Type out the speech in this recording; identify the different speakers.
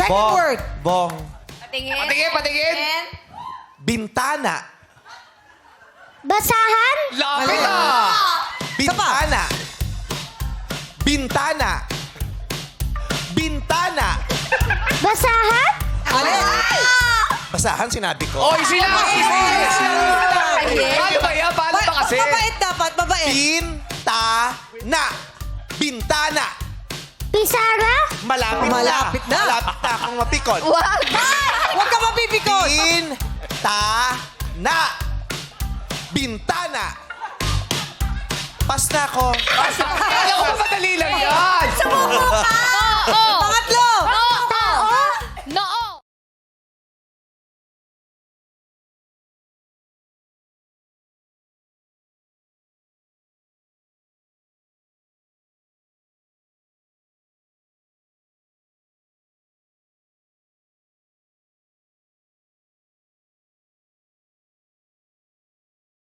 Speaker 1: Second word.
Speaker 2: Bong.
Speaker 3: Patingin.
Speaker 4: Patingin.
Speaker 2: Bintana.
Speaker 5: Basahan?
Speaker 4: Lapit ah!
Speaker 2: Bintana. Bintana. Bintana.
Speaker 5: Basahan?
Speaker 2: Basahan, sinabi ko.
Speaker 4: Oy, sila! Paano ba yan? Paano ba kasi?
Speaker 1: Mabait dapat, mabait.
Speaker 2: Bintana. Bintana.
Speaker 5: Pisara?
Speaker 2: Malapit na.
Speaker 1: Malapit na.
Speaker 2: Malapit na akong mapikon.
Speaker 3: Wag.
Speaker 1: Huwag ka mapipikon.
Speaker 2: Bintana. Bintana. Pas na ako.
Speaker 4: Kala ko ba madali lang yan?